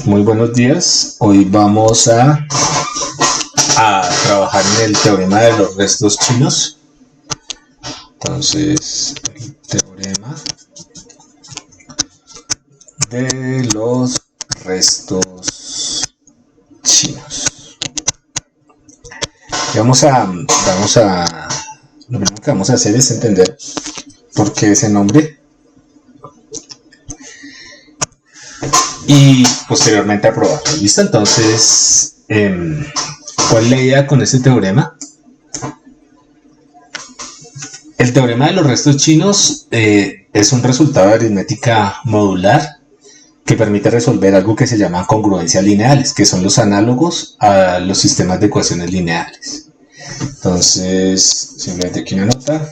Muy buenos días. Hoy vamos a trabajar en el teorema de los restos chinos. Entonces, el teorema de los restos chinos. Y lo primero que vamos a hacer es entender por qué ese nombre y posteriormente aprobarlo. ¿Listo? Entonces, ¿cuál es la idea con este teorema? El teorema de los restos chinos es un resultado de aritmética modular que permite resolver algo que se llama congruencias lineales, que son los análogos a los sistemas de ecuaciones lineales. Entonces, simplemente aquí una nota,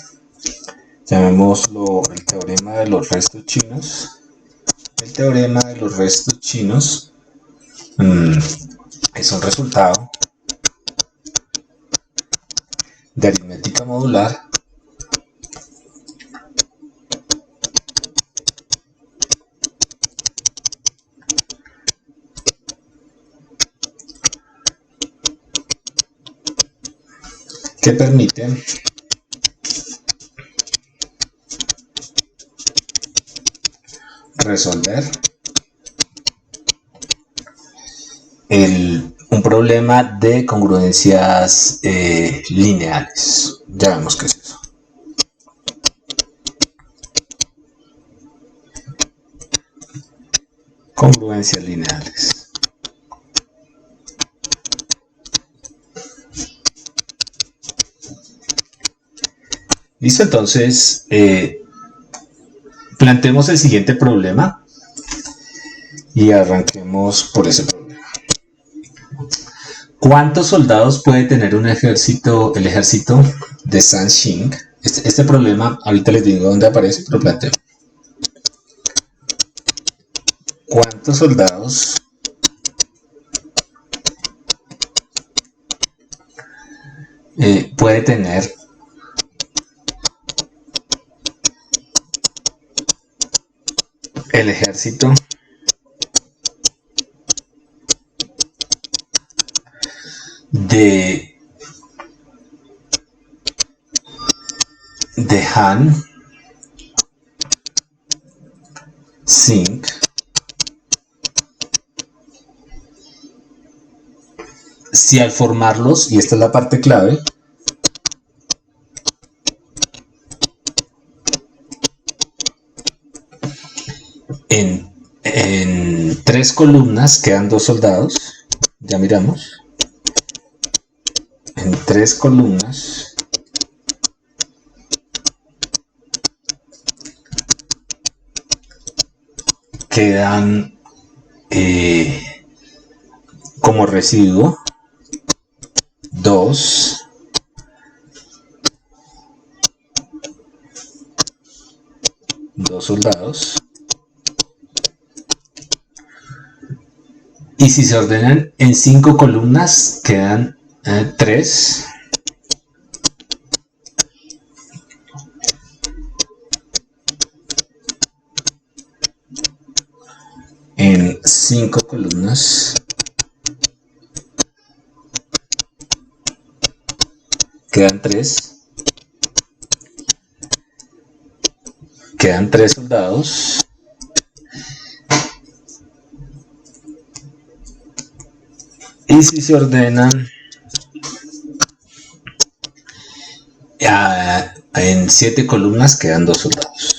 llamémoslo el teorema de los restos chinos. El teorema de los restos chinos es un resultado de aritmética modular que permite resolver un problema de congruencias lineales. Ya vemos qué es eso. Congruencias lineales. Listo, entonces planteemos el siguiente problema y arranquemos por ese problema. ¿Cuántos soldados puede tener el ejército de Sanxing? Este problema, ahorita les digo dónde aparece, pero planteo. ¿Cuántos soldados puede tener el ejército de Han Xing si al formarlos, y esta es la parte clave, en 3 columnas quedan 2 soldados, ya miramos, en 3 columnas quedan como residuo 2 soldados, y si se ordenan en 5 columnas quedan 3 en 5 columnas quedan 3 soldados, y si se ordenan en 7 columnas quedan 2 soldados.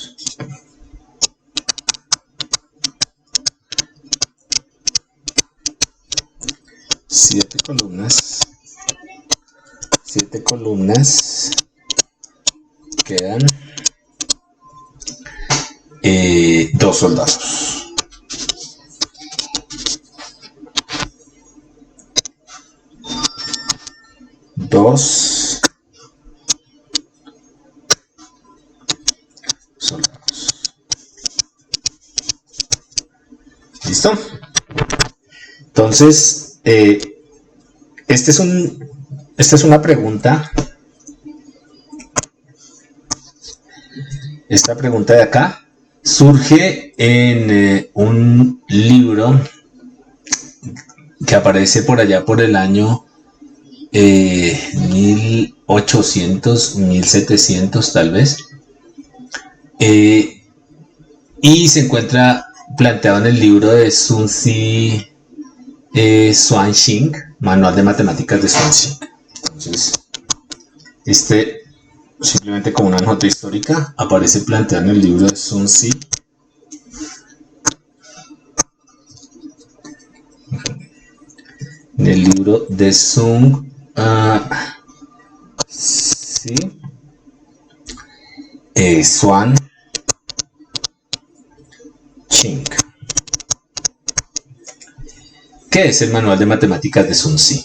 Siete columnas quedan 2 soldados. Dos soldados. ¿Listo? Entonces, esta es una pregunta. Esta pregunta de acá surge en un libro que aparece por allá por el año 1800, 1700 tal vez, y se encuentra planteado en el libro de Sun Tzu Xuanxing, Manual de Matemáticas de Xuanxing. Entonces, simplemente como una nota histórica, aparece planteado en el libro de Sun Tzu. En el libro de Sun Tzu Xuanxing. ¿Qué es el Manual de Matemáticas de Sun Tzu?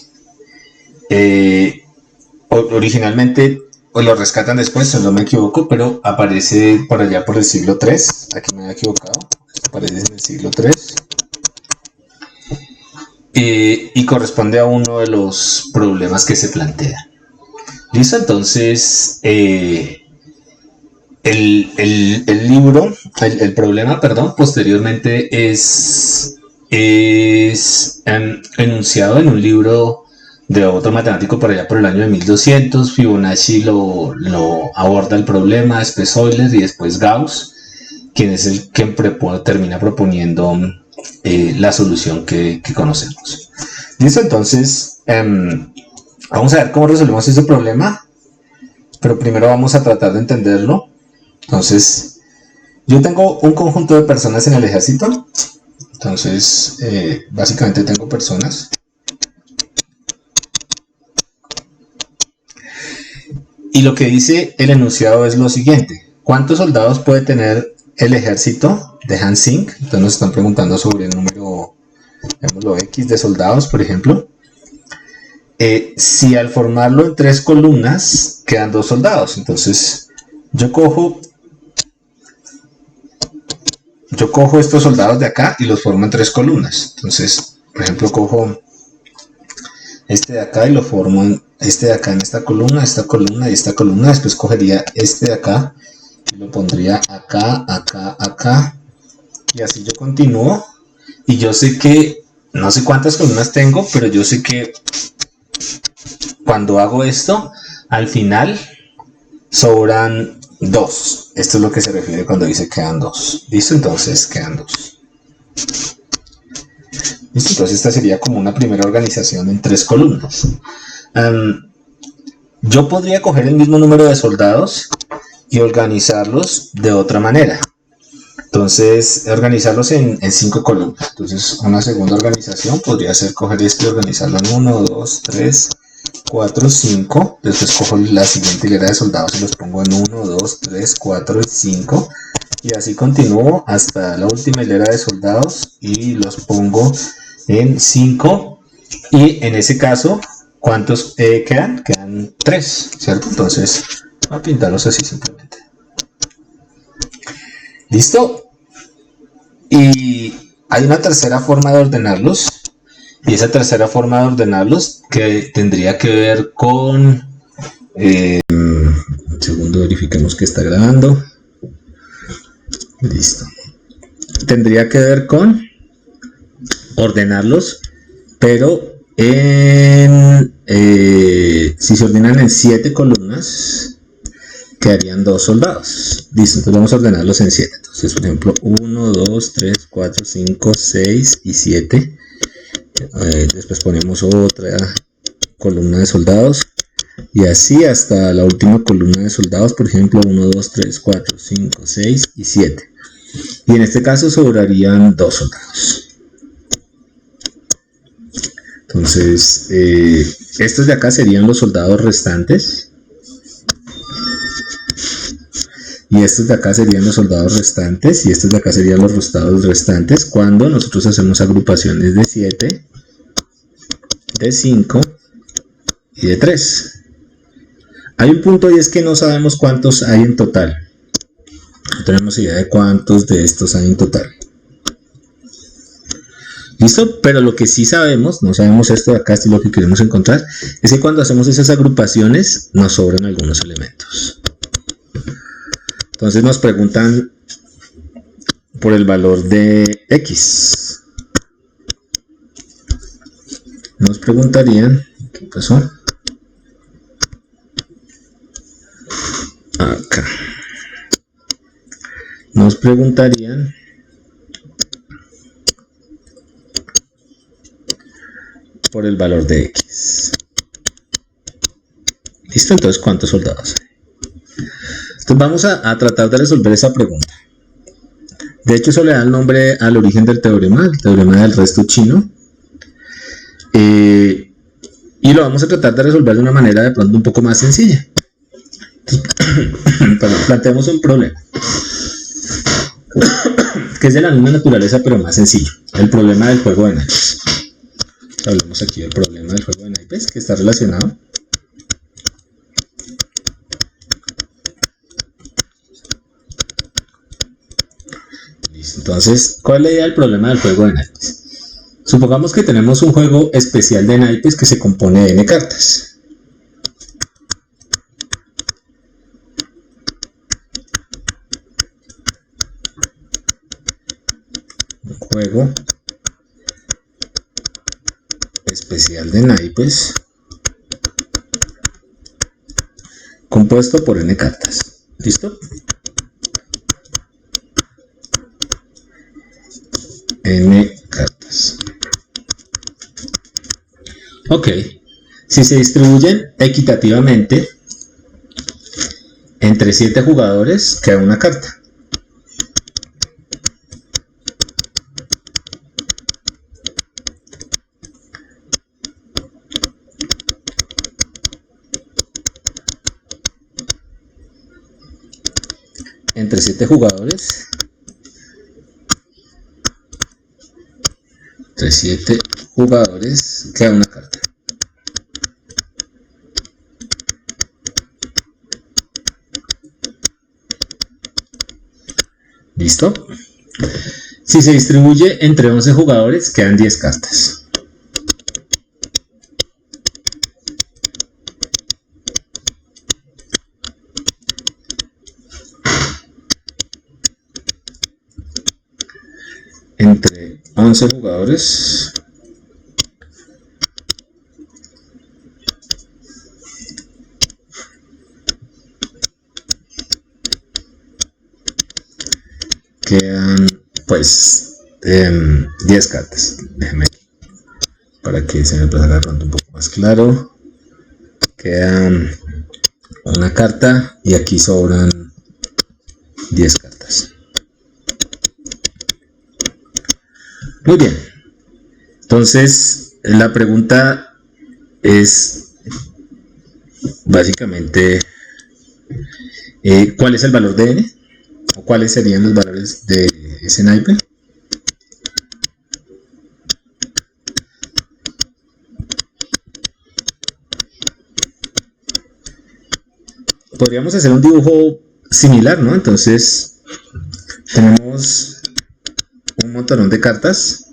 Originalmente, o lo rescatan después, si no me equivoco, pero aparece por allá por el siglo III. Aquí me había equivocado. Aparece en el siglo III. Y corresponde a uno de los problemas que se plantean. ¿Listo? Entonces, el problema, posteriormente es enunciado en un libro de otro matemático por allá por el año de 1200. Fibonacci lo aborda el problema, después Euler y después Gauss, quien es el que termina proponiendo la solución que conocemos. ¿Listo? Entonces, vamos a ver cómo resolvemos ese problema, pero primero vamos a tratar de entenderlo. Entonces, yo tengo un conjunto de personas en el ejército. Entonces, básicamente tengo personas. Y lo que dice el enunciado es lo siguiente: ¿cuántos soldados puede tener el ejército de Han Sing? Entonces nos están preguntando sobre el número, llamémoslo X, de soldados, por ejemplo. Si al formarlo en 3 columnas quedan 2 soldados, entonces yo cojo estos soldados de acá y los formo en 3 columnas. Entonces, por ejemplo, cojo este de acá y lo formo en este de acá en esta columna y esta columna. Después cogería este de acá y lo pondría acá, acá, acá, y así yo continúo. Y yo sé que, no sé cuántas columnas tengo, pero yo sé que cuando hago esto, al final sobran 2. Esto es lo que se refiere cuando dice quedan 2. ¿Listo? Entonces quedan 2. ¿Listo? Entonces esta sería como una primera organización en 3 columnas. Yo podría coger el mismo número de soldados y organizarlos de otra manera. Entonces, organizarlos en 5 columnas. Entonces, una segunda organización podría ser coger esto y organizarlo en 1, 2, 3, 4, 5. Después cojo la siguiente hilera de soldados y los pongo en 1, 2, 3, 4 y 5. Y así continúo hasta la última hilera de soldados y los pongo en 5. Y en ese caso, ¿cuántos quedan? Quedan 3, ¿cierto? Entonces, voy a pintarlos así simplemente. ¿Listo? Y hay una tercera forma de ordenarlos. Y esa tercera forma de ordenarlos que tendría que ver con... un segundo, verifiquemos que está grabando. Listo. Tendría que ver con ordenarlos, pero si se ordenan en 7 columnas, quedarían 2 soldados. Listo, entonces vamos a ordenarlos en 7. Entonces, por ejemplo, 1, 2, 3, 4, 5, 6 y 7. Después ponemos otra columna de soldados. Y así hasta la última columna de soldados, por ejemplo, 1, 2, 3, 4, 5, 6 y 7. Y en este caso sobrarían 2 soldados. Entonces, estos de acá serían los soldados restantes. Y estos de acá serían los soldados restantes. Y estos de acá serían los soldados restantes cuando nosotros hacemos agrupaciones de 7, de 5 y de 3. Hay un punto y es que no sabemos cuántos hay en total. No tenemos idea de cuántos de estos hay en total. ¿Listo? Pero lo que sí sabemos, no sabemos esto de acá, esto es lo que queremos encontrar, es que cuando hacemos esas agrupaciones nos sobran algunos elementos. Entonces nos preguntan por el valor de X. nos preguntarían, ¿qué pasó? Acá. Nos preguntarían por el valor de X. ¿Listo? Entonces, ¿cuántos soldados hay? Entonces vamos a tratar de resolver esa pregunta. De hecho, eso le da el nombre al origen del teorema, el teorema del resto chino. Y lo vamos a tratar de resolver de una manera de pronto un poco más sencilla. Planteamos un problema que es de la misma naturaleza pero más sencillo, el problema del juego de naipes. Hablamos aquí del problema del juego de naipes, que está relacionado listo. Entonces, ¿cuál es la idea del problema del juego de naipes? Supongamos que tenemos un juego especial de naipes que se compone de n cartas. Un juego especial de naipes compuesto por n cartas. ¿Listo? N cartas. Ok. Si se distribuyen equitativamente entre 7 jugadores, queda una carta. Entre 7 jugadores. Entre 7 jugadores queda una carta. ¿Listo? Si se distribuye entre 11 jugadores, quedan 10 cartas. Entre 11 jugadores quedan pues 10 cartas. Déjeme para que se me pueda dar un poco más claro. Quedan una carta y aquí sobran 10 cartas. Muy bien. Entonces, la pregunta es básicamente ¿cuál es el valor de n? ¿O cuáles serían los valores de ese naipe? Podríamos hacer un dibujo similar, ¿no? Entonces, tenemos un montón de cartas,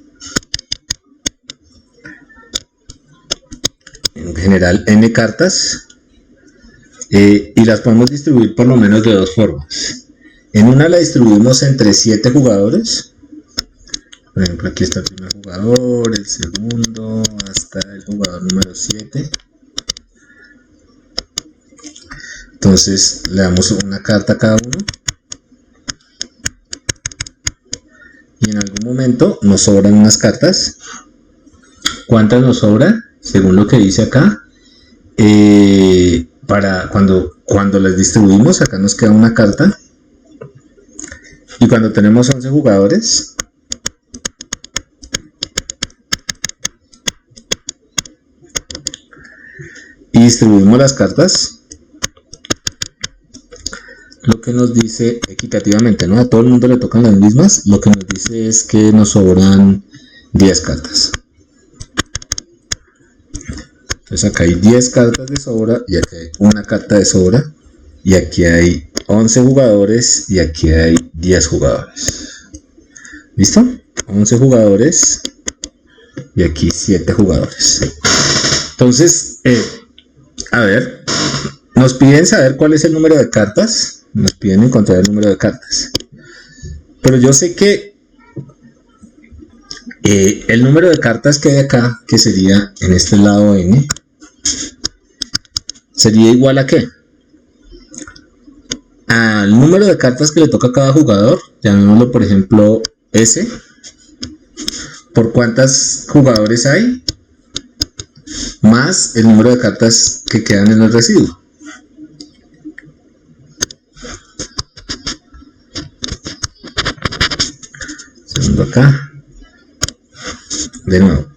en general n cartas, y las podemos distribuir por lo menos de dos formas. En una la distribuimos entre 7 jugadores, por ejemplo aquí está el primer jugador, el segundo, hasta el jugador número 7. Entonces le damos una carta a cada uno. Y en algún momento nos sobran unas cartas. ¿Cuántas nos sobran? Según lo que dice acá, para cuando las distribuimos, acá nos queda una carta. Y cuando tenemos 11 jugadores, y distribuimos las cartas, lo que nos dice equitativamente, ¿no? A todo el mundo le tocan las mismas. Lo que nos dice es que nos sobran 10 cartas. Entonces acá hay 10 cartas de sobra y aquí hay una carta de sobra. Y aquí hay 11 jugadores y aquí hay 10 jugadores. ¿Listo? 11 jugadores y aquí 7 jugadores. Entonces, a ver, nos piden saber cuál es el número de cartas. Nos piden encontrar el número de cartas. Pero yo sé que el número de cartas que hay acá, que sería en este lado n, sería igual a ¿qué? Al número de cartas que le toca a cada jugador, llamémoslo por ejemplo S, por cuántos jugadores hay, más el número de cartas que quedan en el residuo. Segundo acá. De nuevo.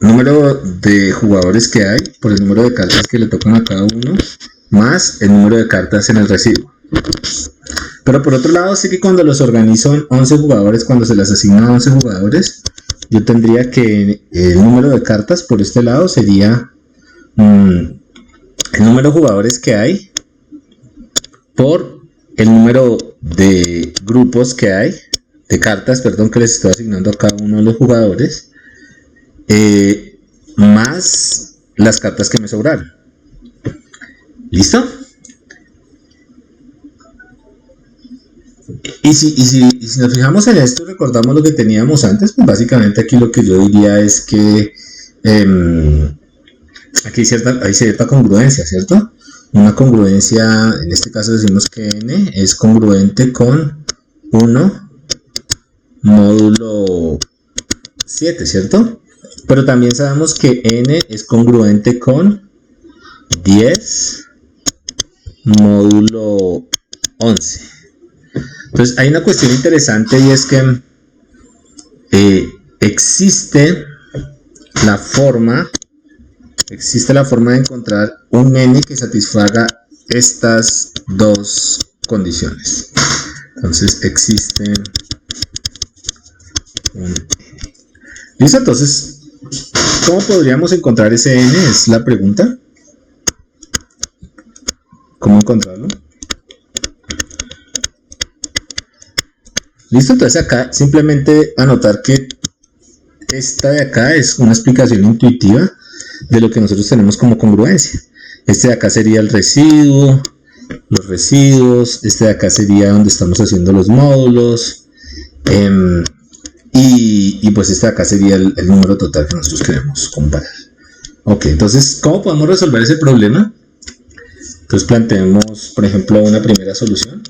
Número de jugadores que hay por el número de cartas que le tocan a cada uno, más el número de cartas en el residuo. Pero por otro lado, sé que cuando los organizo en 11 jugadores, cuando se les asigna a 11 jugadores, yo tendría que el número de cartas por este lado sería el número de jugadores que hay por el número de grupos que hay, de cartas, perdón, que les estoy asignando a cada uno de los jugadores, más las cartas que me sobraron. ¿Listo? Y si nos fijamos en esto, recordamos lo que teníamos antes, pues básicamente aquí lo que yo diría es que aquí hay cierta congruencia, ¿cierto? Una congruencia, en este caso decimos que n es congruente con 1 módulo 7, ¿cierto? Pero también sabemos que n es congruente con 10 módulo 11. Entonces hay una cuestión interesante y es que existe la forma de encontrar un n que satisfaga estas dos condiciones. Entonces existe un n. ¿Listo? Entonces, ¿cómo podríamos encontrar ese n? Es la pregunta. ¿Cómo encontrarlo? Listo, entonces acá simplemente anotar que esta de acá es una explicación intuitiva de lo que nosotros tenemos como congruencia. Este de acá sería el residuo, los residuos, este de acá sería donde estamos haciendo los módulos, y pues este de acá sería el número total que nosotros queremos comparar. Ok, entonces, ¿cómo podemos resolver ese problema? Entonces planteemos, por ejemplo, una primera solución.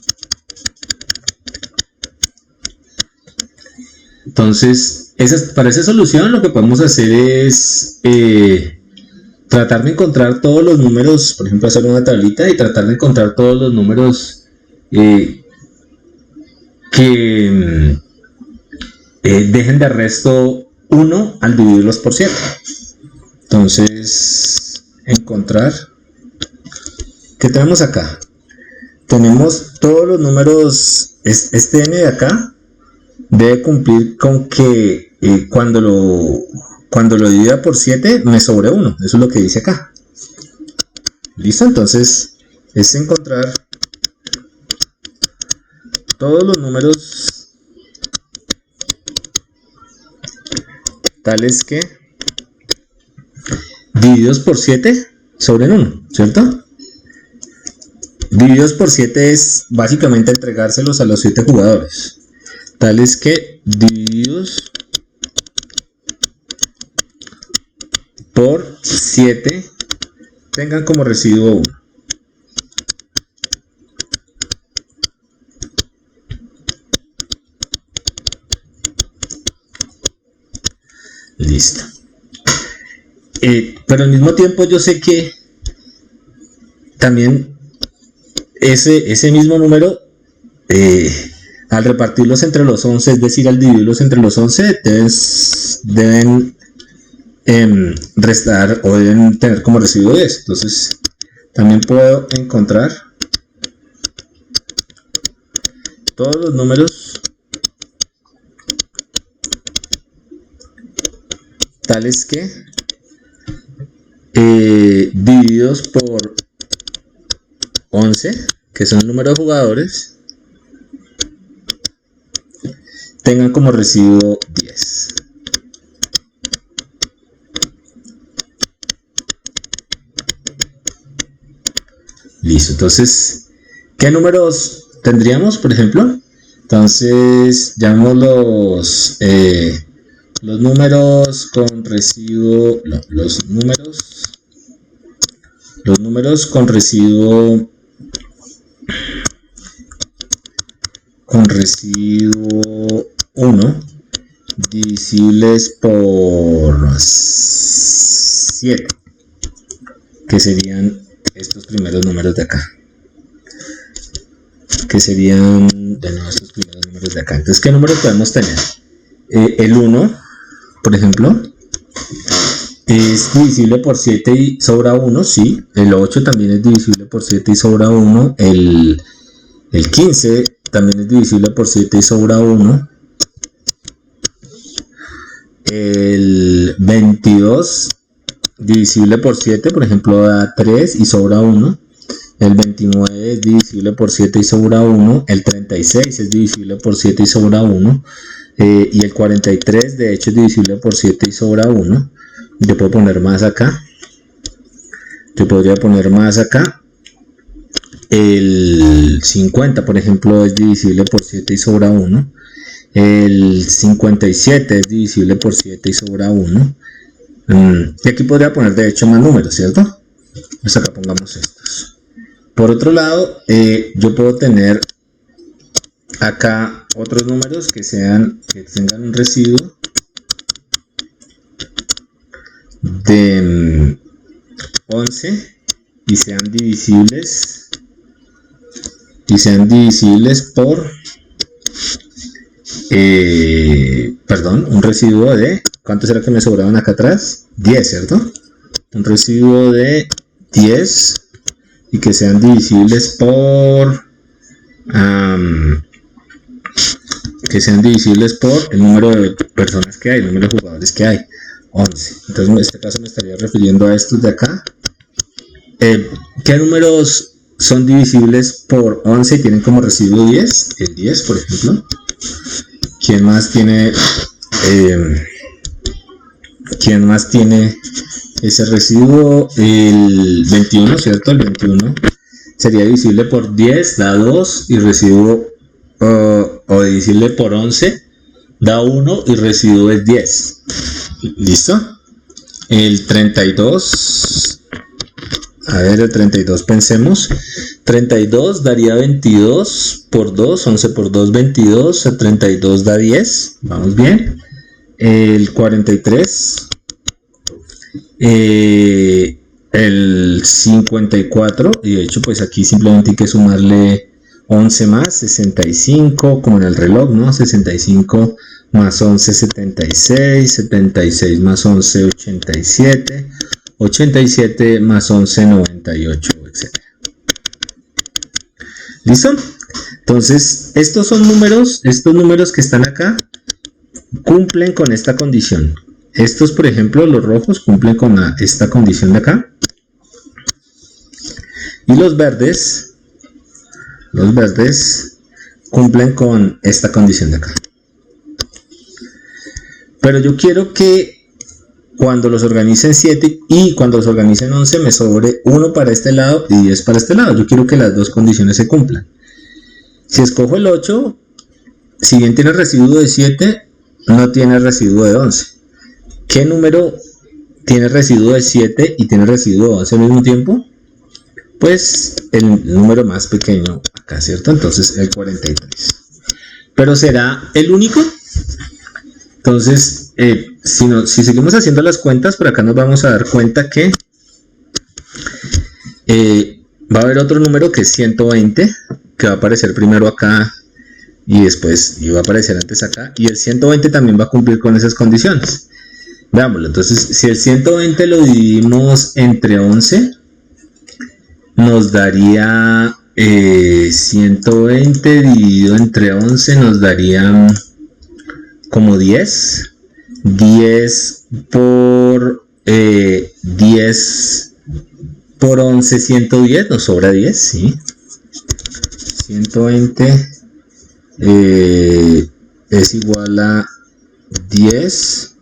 Entonces, para esa solución lo que podemos hacer es tratar de encontrar todos los números, por ejemplo, hacer una tablita y tratar de encontrar todos los números que dejen de resto 1 al dividirlos por 7. Entonces, encontrar, ¿qué tenemos acá? Tenemos todos los números, este n de acá debe cumplir con que cuando lo divida por 7 me sobre 1. Eso es lo que dice acá. ¿Listo? Entonces es encontrar todos los números tales que divididos por 7 sobren 1, ¿cierto? Divididos por 7 es básicamente entregárselos a los 7 jugadores. Tales que divididos por 7 tengan como residuo 1. Listo. Pero al mismo tiempo yo sé que también ese mismo número al repartirlos entre los 11, es decir, al dividirlos entre los 11, deben restar o deben tener como residuo 10. Entonces, también puedo encontrar todos los números tales que divididos por 11, que son el número de jugadores, tengan como residuo 10. Listo, entonces, ¿qué números tendríamos, por ejemplo? Entonces, llamémoslos Los números con residuo, no, los números con residuo 1 divisibles por 7, que serían estos primeros números de acá, estos primeros números de acá. Entonces, ¿qué número podemos tener? El 1, por ejemplo, es divisible por 7 y sobra 1, sí. El 8 también es divisible por 7 y sobra 1. El 15 también es divisible por 7 y sobra 1. El 22 divisible por 7, por ejemplo, da 3 y sobra 1. El 29 es divisible por 7 y sobra 1. El 36 es divisible por 7 y sobra 1. Y el 43 de hecho es divisible por 7 y sobra 1. Yo puedo poner más acá. Yo podría poner más acá. El 50, por ejemplo, es divisible por 7 y sobra 1. El 57 es divisible por 7 y sobra 1. Y aquí podría poner de hecho más números, ¿cierto? Pues acá pongamos estos. Por otro lado, yo puedo tener acá otros números que tengan un residuo de 11 y sean divisibles por un residuo de, ¿cuánto será que me sobraban acá atrás? 10, ¿cierto? Un residuo de 10 y que sean divisibles por el número de personas que hay, el número de jugadores que hay, 11. Entonces en este caso me estaría refiriendo a estos de acá. ¿Qué números son divisibles por 11 y tienen como residuo 10? El 10, por ejemplo. ¿Quién más tiene ese residuo? El 21, ¿cierto? El 21 sería divisible por 10, da 2 y residuo, o divisible por 11, da 1 y residuo es 10. ¿Listo? El 32, el 32 pensemos. 32 daría 22 por 2, 11 por 2, 22, el 32 da 10, vamos bien. El 43, el 54, y de hecho pues aquí simplemente hay que sumarle 11 más, 65, como en el reloj, ¿no? 65 más 11, 76, 76 más 11, 87, 87 más 11, 98, etc. ¿Listo? Entonces, estos números que están acá cumplen con esta condición. Estos, por ejemplo, los rojos cumplen con esta condición de acá. Y los verdes cumplen con esta condición de acá. Pero yo quiero que cuando los organice en 7 y cuando los organice en 11 me sobre 1 para este lado y 10 para este lado. Yo quiero que las dos condiciones se cumplan. Si escojo el 8, si bien tiene residuo de 7, no tiene residuo de 11. ¿Qué número tiene residuo de 7 y tiene residuo de 11 al mismo tiempo? Pues el número más pequeño acá, ¿cierto? Entonces el 43. ¿Pero será el único? Entonces, si seguimos haciendo las cuentas, por acá nos vamos a dar cuenta que va a haber otro número que es 120, que va a aparecer primero acá y después va a aparecer antes acá, y el 120 también va a cumplir con esas condiciones. Veámoslo. Entonces, si el 120 lo dividimos entre 11, nos daría 120 dividido entre 11 nos daría como 10. 10 por 10 por 11, 110, nos sobra 10, ¿sí? 120 es igual a 10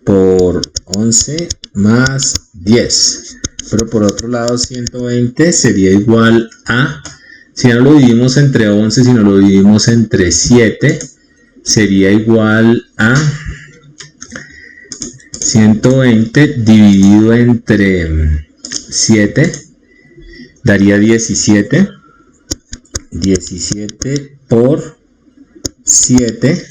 por 11 más 10. Pero por otro lado 120 sería igual a, si no lo dividimos entre 11, si no lo dividimos entre 7, sería igual a 120 dividido entre 7 daría 17. 17 por 7.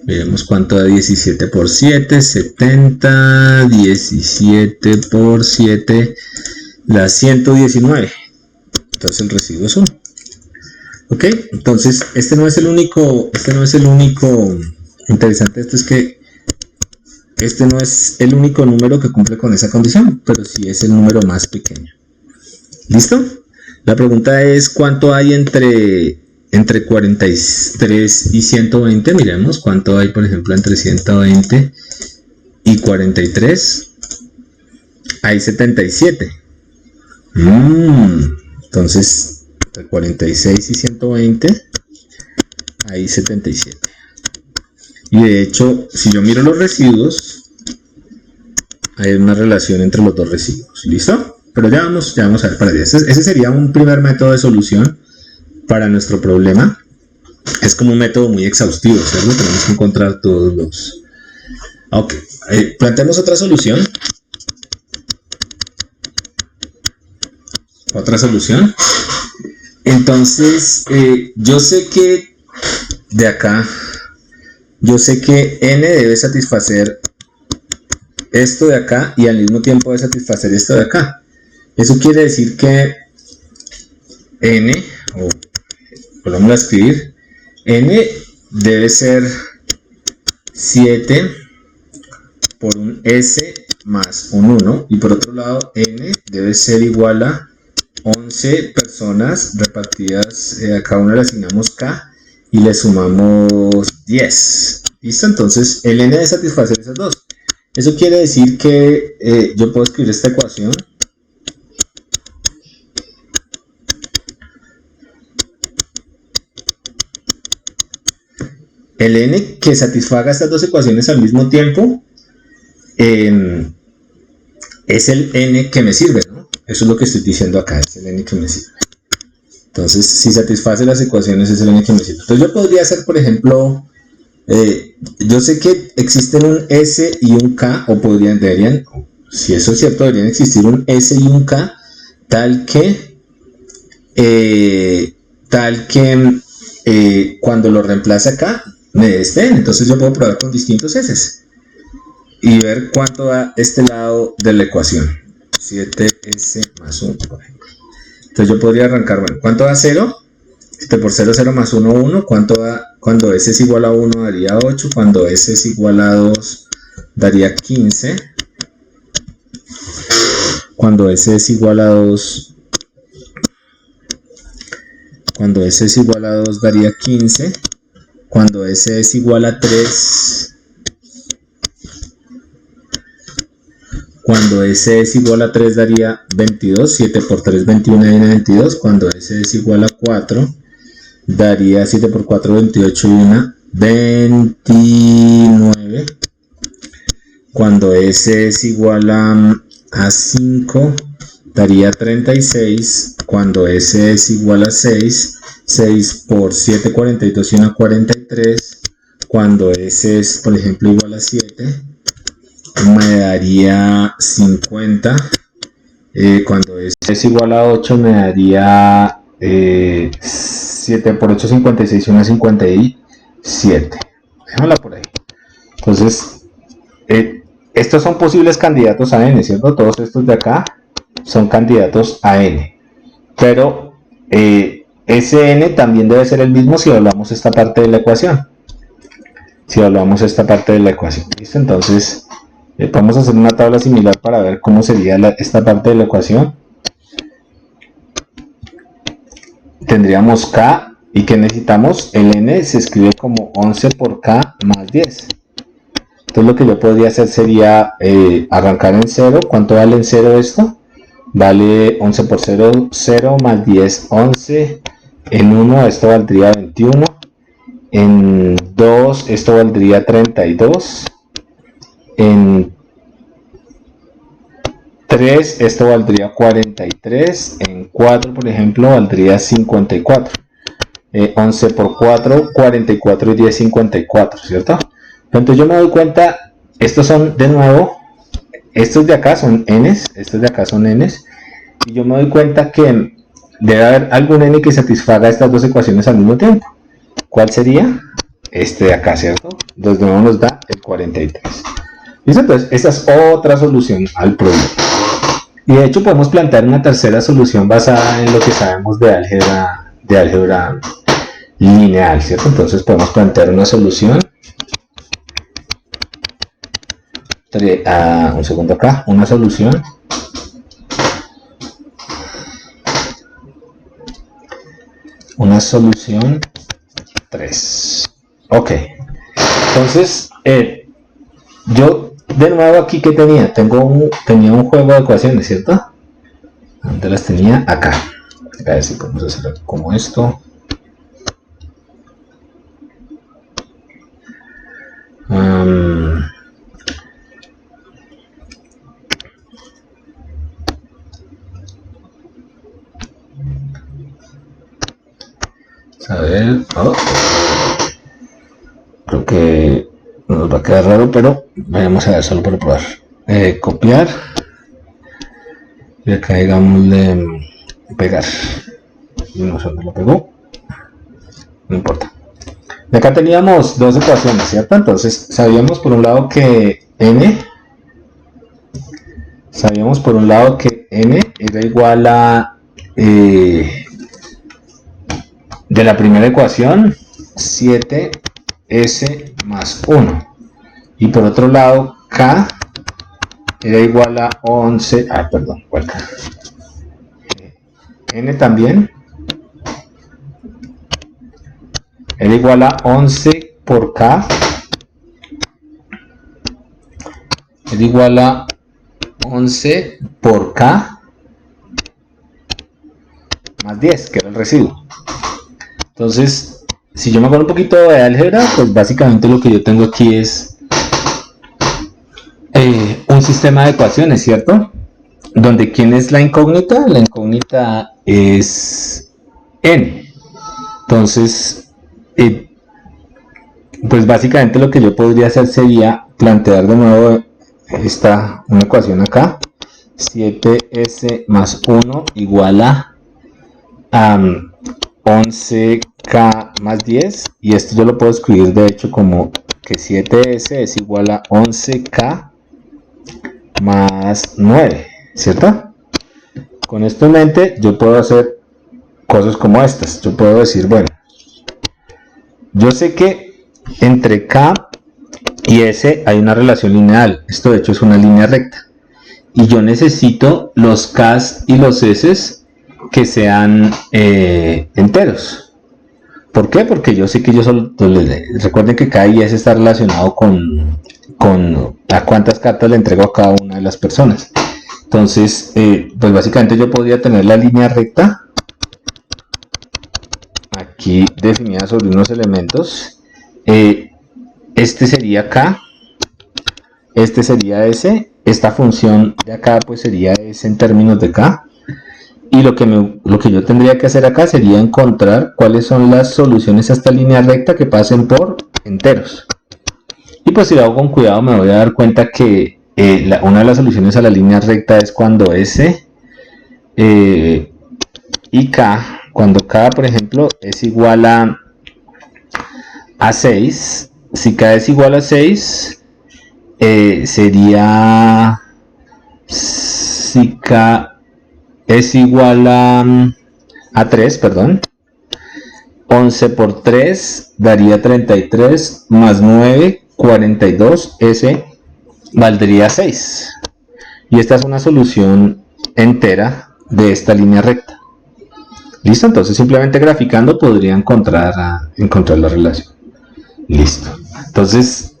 Veremos cuánto da 17 por 7. 70. 17 por 7 da 119. Entonces el residuo es 1. Ok, entonces este no es el único interesante. Esto es que este no es el único número que cumple con esa condición, pero sí es el número más pequeño. ¿Listo? La pregunta es ¿cuánto hay entre 43 y 120? Miremos cuánto hay, por ejemplo, entre 120 y 43. Hay 77. Entonces, entre 46 y 120 hay 77. Y de hecho, si yo miro los residuos, hay una relación entre los dos residuos. ¿Listo? Pero ya vamos a ver para allá. Ese sería un primer método de solución para nuestro problema. Es como un método muy exhaustivo, ¿cierto? Tenemos que encontrar todos los... Ok, planteemos otra solución. Otra solución. Entonces, yo sé que de acá, yo sé que n debe satisfacer esto de acá y al mismo tiempo debe satisfacer esto de acá. Eso quiere decir que n, o volvamos a escribir, n debe ser 7 por un s más un 1, y por otro lado n debe ser igual a 11 personas repartidas, a cada una le asignamos k y le sumamos 10. ¿Listo? Entonces el n debe satisfacer esas dos. Eso quiere decir que yo puedo escribir esta ecuación. El n que satisfaga estas dos ecuaciones al mismo tiempo es el n que me sirve, ¿no? Eso es lo que estoy diciendo acá, es el n que me sirve. Entonces, si satisface las ecuaciones, es el n que me sirve. Entonces, yo podría hacer, por ejemplo, yo sé que existen un s y un k, o deberían, si eso es cierto, deberían existir un s y un k, tal que cuando lo reemplace acá, me dé este n. Entonces yo puedo probar con distintos s y ver cuánto da este lado de la ecuación. 7s más 1, por ejemplo. Entonces yo podría arrancar, bueno, ¿cuánto da 0? 7 por 0, 0 más 1, 1. ¿Cuánto da? Cuando s es igual a 1 daría 8. Cuando s es igual a 2 daría 15. Cuando s es igual a 2, daría 15. Cuando s es igual a 3, daría 22. 7 por 3, 21, viene 22. Cuando s es igual a 4, daría 7 por 4, 28 y 1, 29. Cuando s es igual a 5, daría 36. Cuando s es igual a 6, 6 por 7, 42 y 1, 43. Cuando s es, por ejemplo, igual a 7, me daría 50. Cuando s es igual a 8, me daría 7 por 8, 56 y 1, 57. Dejémosla por ahí. Entonces, estos son posibles candidatos a n, ¿cierto? Todos estos de acá son candidatos a n. Pero ese n también debe ser el mismo si evaluamos esta parte de la ecuación. ¿Listo? Entonces, vamos a hacer una tabla similar para ver cómo sería esta parte de la ecuación. Tendríamos k y que necesitamos, el n se escribe como 11 por k más 10. Entonces lo que yo podría hacer sería arrancar en 0. ¿Cuánto vale en 0 esto? Vale 11 por 0, 0 más 10, 11. En 1 esto valdría 21. En 2 esto valdría 32. En 3 esto valdría 43. En 4, por ejemplo, valdría 54. 11 por 4, 44 y 10, 54, ¿cierto? Entonces yo me doy cuenta, estos son de nuevo estos de acá son n's, estos de acá son n's, y yo me doy cuenta que debe haber algún n que satisfaga estas dos ecuaciones al mismo tiempo. ¿Cuál sería? Este de acá, ¿cierto? Entonces de nuevo nos da el 43. ¿Listo? Entonces esta es otra solución al problema. Y de hecho podemos plantear una tercera solución basada en lo que sabemos de álgebra lineal, ¿cierto? Entonces podemos plantear una solución. Un segundo acá, una solución. Una solución 3. Ok. Entonces, yo de nuevo aquí que tenía, tenía un juego de ecuaciones, ¿cierto? ¿Dónde las tenía? Acá. A ver si podemos hacer como esto. A ver, creo que nos va a quedar raro, pero vamos a ver solo para probar. Copiar y acá digámosle pegar. No sé dónde lo pegó, no importa. De acá teníamos dos ecuaciones, ¿cierto? Entonces sabíamos por un lado que n era igual a de la primera ecuación 7s más 1, y por otro lado k era igual a 11, ¿cuál k? N también era igual a 11 por k, era igual a 11 por k más 10, que era el residuo. Entonces, si yo me acuerdo un poquito de álgebra, pues básicamente lo que yo tengo aquí es un sistema de ecuaciones, ¿cierto? Donde ¿quién es la incógnita? La incógnita es n. Entonces, pues básicamente lo que yo podría hacer sería plantear de nuevo una ecuación acá. 7s más 1 igual a 11k más 10, y esto yo lo puedo escribir de hecho como que 7s es igual a 11k más 9, ¿cierto? Con esto en mente yo puedo hacer cosas como estas. Yo puedo decir, bueno, yo sé que entre k y s hay una relación lineal. Esto de hecho es una línea recta, y yo necesito los k y los s que sean enteros. ¿Por qué? Porque yo sé que yo solo, recuerden que k y s está relacionado con a cuántas cartas le entrego a cada una de las personas. Entonces, pues básicamente yo podría tener la línea recta aquí definida sobre unos elementos. Este sería k, este sería s, esta función de acá pues sería s en términos de k. Y lo que yo tendría que hacer acá sería encontrar cuáles son las soluciones a esta línea recta que pasen por enteros. Y pues si lo hago con cuidado me voy a dar cuenta que una de las soluciones a la línea recta es cuando s y k, cuando k por ejemplo es igual a 6, si k es igual a 6, sería, si k es igual a 3, perdón, 11 por 3 daría 33, más 9, 42, s valdría 6. Y esta es una solución entera de esta línea recta. ¿Listo? Entonces simplemente graficando podría encontrar la relación. Listo. Entonces,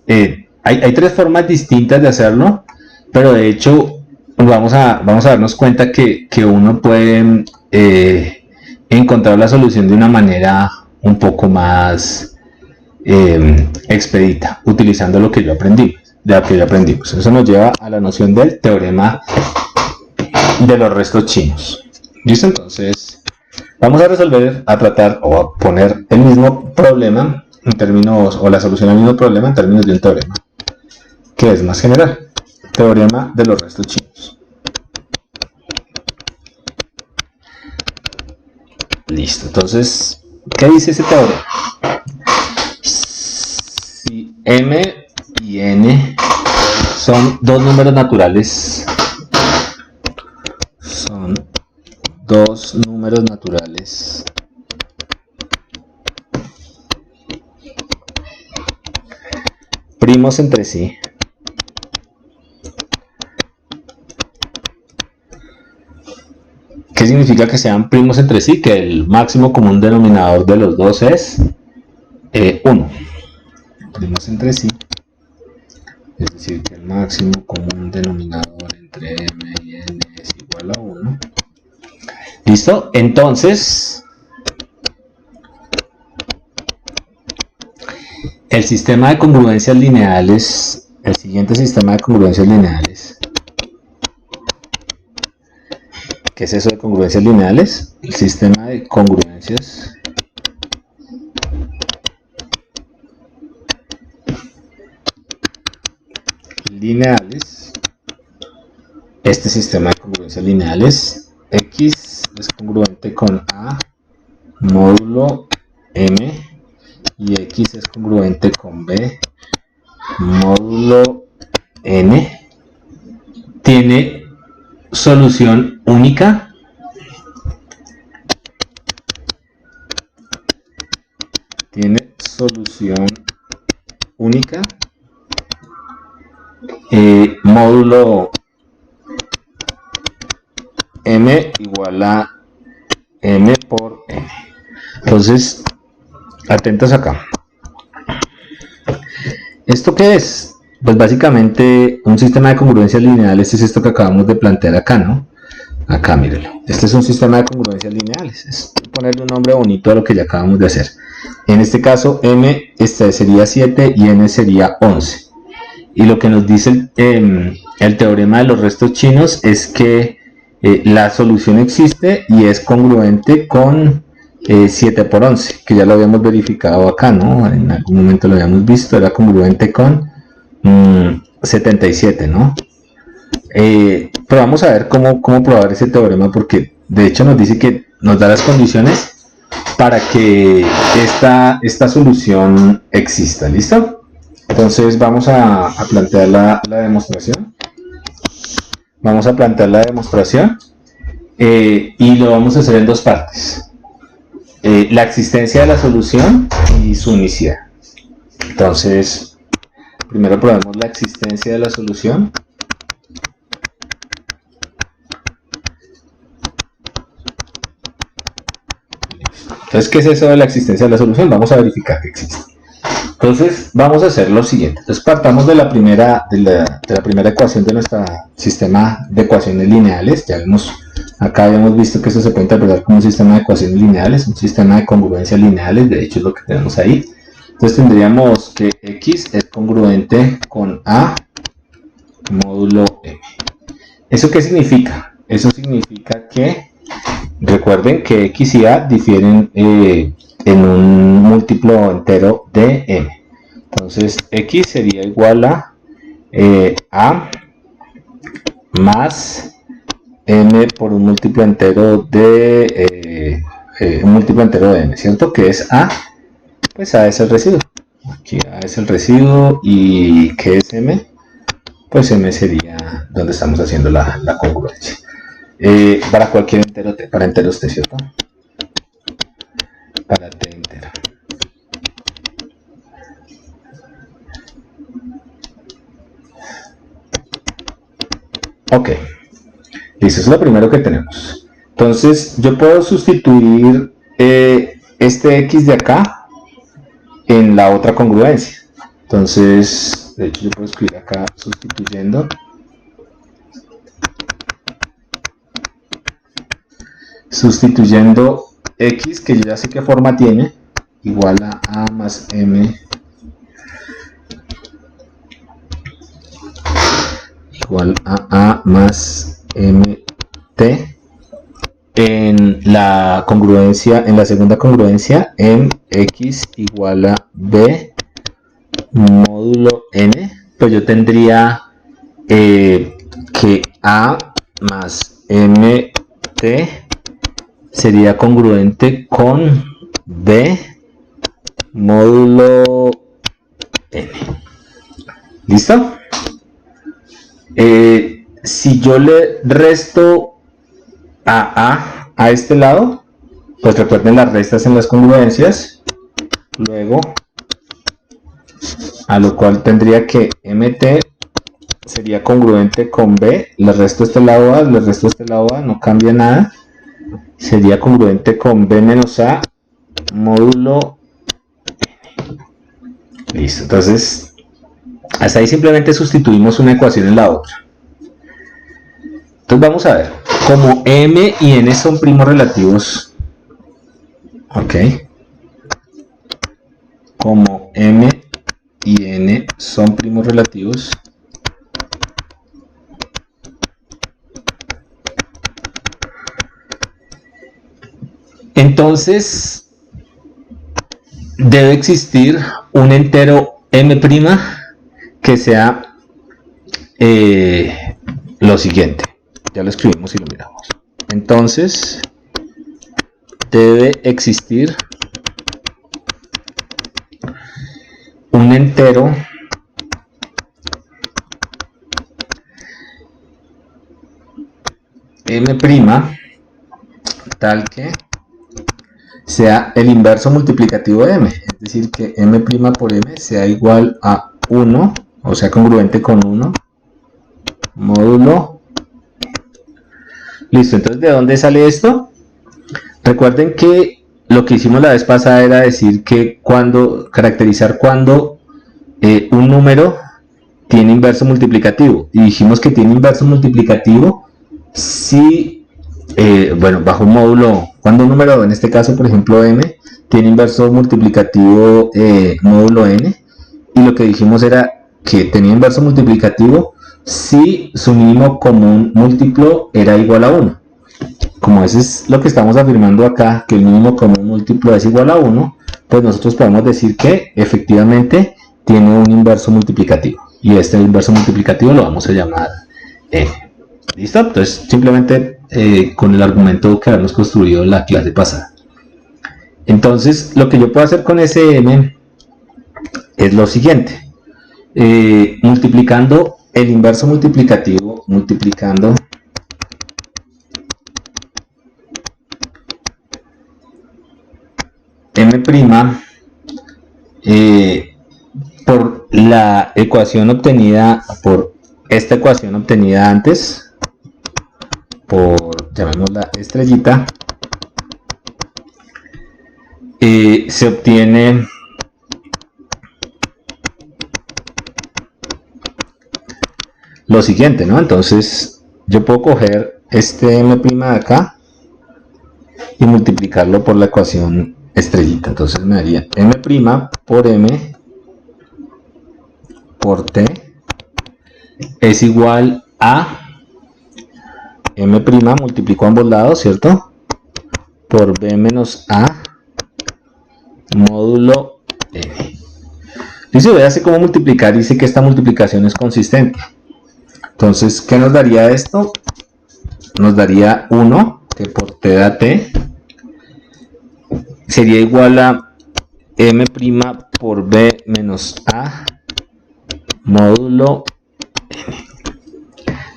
hay tres formas distintas de hacerlo, pero de hecho vamos a darnos cuenta que uno puede encontrar la solución de una manera un poco más expedita, utilizando lo que yo aprendí. Eso nos lleva a la noción del teorema de los restos chinos. ¿Listo? Entonces, vamos a tratar o a poner el mismo problema en términos, o la solución al mismo problema en términos de un teorema que es más general. Teorema de los restos chinos. Listo, entonces, ¿qué dice ese teorema? Si m y n son dos números naturales, primos entre sí, ¿qué significa que sean primos entre sí? Que el máximo común denominador de los dos es 1. Primos entre sí, es decir, que el máximo común denominador entre m y n es igual a 1. ¿Listo? Entonces, el sistema de congruencias lineales, el siguiente sistema de congruencias lineales, ¿qué es eso de congruencias lineales? El sistema de congruencias lineales, este sistema de congruencias lineales, X es congruente con A módulo M y X es congruente con B módulo N, tiene solución única. Tiene solución única. Módulo M igual a M por N. Entonces, atentos acá. ¿Esto qué es? Pues básicamente un sistema de congruencias lineales es esto que acabamos de plantear acá, ¿no? Acá, mírenlo. Este es un sistema de congruencias lineales. Es ponerle un nombre bonito a lo que ya acabamos de hacer. En este caso, M sería 7 y N sería 11. Y lo que nos dice el teorema de los restos chinos es que la solución existe y es congruente con 7 por 11, que ya lo habíamos verificado acá, ¿no? En algún momento lo habíamos visto, era congruente con 77, ¿no? Pero vamos a ver cómo probar ese teorema, porque de hecho nos dice que nos da las condiciones para que esta solución exista, ¿listo? Entonces vamos a plantear la demostración. Vamos a plantear la demostración y lo vamos a hacer en dos partes. La existencia de la solución y su unicidad. Entonces, primero probamos la existencia de la solución. Entonces, ¿qué es eso de la existencia de la solución? Vamos a verificar que existe. Entonces, vamos a hacer lo siguiente. Entonces, partamos de la primera ecuación de nuestro sistema de ecuaciones lineales. Ya vemos, acá habíamos visto que eso se puede interpretar como un sistema de ecuaciones lineales, un sistema de congruencias lineales, de hecho es lo que tenemos ahí. Entonces, tendríamos que X es congruente con A módulo M. ¿Eso qué significa? Eso significa que, recuerden que X y A difieren en un múltiplo entero de M. Entonces, X sería igual a más M por un múltiplo entero de M, ¿cierto? Que es A, pues A es el residuo. Aquí A es el residuo y ¿qué es M? Pues M sería donde estamos haciendo la congruencia. Para cualquier entero T, para enteros T, ¿cierto? Para T entero. Ok, listo, eso es lo primero que tenemos. Entonces, yo puedo sustituir este X de acá en la otra congruencia. Entonces, de hecho, yo puedo escribir acá sustituyendo X, que yo ya sé qué forma tiene, igual a A más M igual a A más MT. En la congruencia, en la segunda congruencia, en X igual a B módulo N, pues yo tendría que A más MT sería congruente con B módulo N. ¿Listo? Si yo le resto a este lado, pues recuerden las restas en las congruencias, luego a lo cual tendría que MT sería congruente con B, le resto este lado A, le resto este lado A, no cambia nada, sería congruente con B menos A módulo N. Listo, entonces hasta ahí simplemente sustituimos una ecuación en la otra. Entonces vamos a ver, como M y N son primos relativos, ok, como M y N son primos relativos, entonces debe existir un entero M' que sea lo siguiente. Ya lo escribimos y lo miramos. Entonces debe existir un entero M' tal que sea el inverso multiplicativo de M, es decir, que M' por M sea igual a 1, o sea, congruente con 1, módulo. Listo, entonces, ¿de dónde sale esto? Recuerden que lo que hicimos la vez pasada era decir que caracterizar cuando un número tiene inverso multiplicativo, y dijimos que tiene inverso multiplicativo si, bajo un módulo, cuando un número, en este caso por ejemplo M, tiene inverso multiplicativo módulo N, y lo que dijimos era que tenía inverso multiplicativo si su mínimo común múltiplo era igual a 1. Como eso es lo que estamos afirmando acá, que el mínimo común múltiplo es igual a 1, pues nosotros podemos decir que efectivamente tiene un inverso multiplicativo, y este inverso multiplicativo lo vamos a llamar N. ¿Listo? Entonces simplemente con el argumento que habíamos construido en la clase pasada. Entonces lo que yo puedo hacer con ese M es lo siguiente, multiplicando el inverso multiplicativo, multiplicando M' por la ecuación obtenida, por esta ecuación obtenida antes, por, llamémosla estrellita, se obtiene lo siguiente, ¿no? Entonces yo puedo coger este M' de acá y multiplicarlo por la ecuación estrellita. Entonces me daría M' por M por T es igual a M' multiplico ambos lados, ¿cierto? Por B menos A módulo N. Y si voy a hacer cómo multiplicar, dice que esta multiplicación es consistente. Entonces, ¿qué nos daría esto? Nos daría 1, que por T da T, sería igual a M' por B menos A módulo N.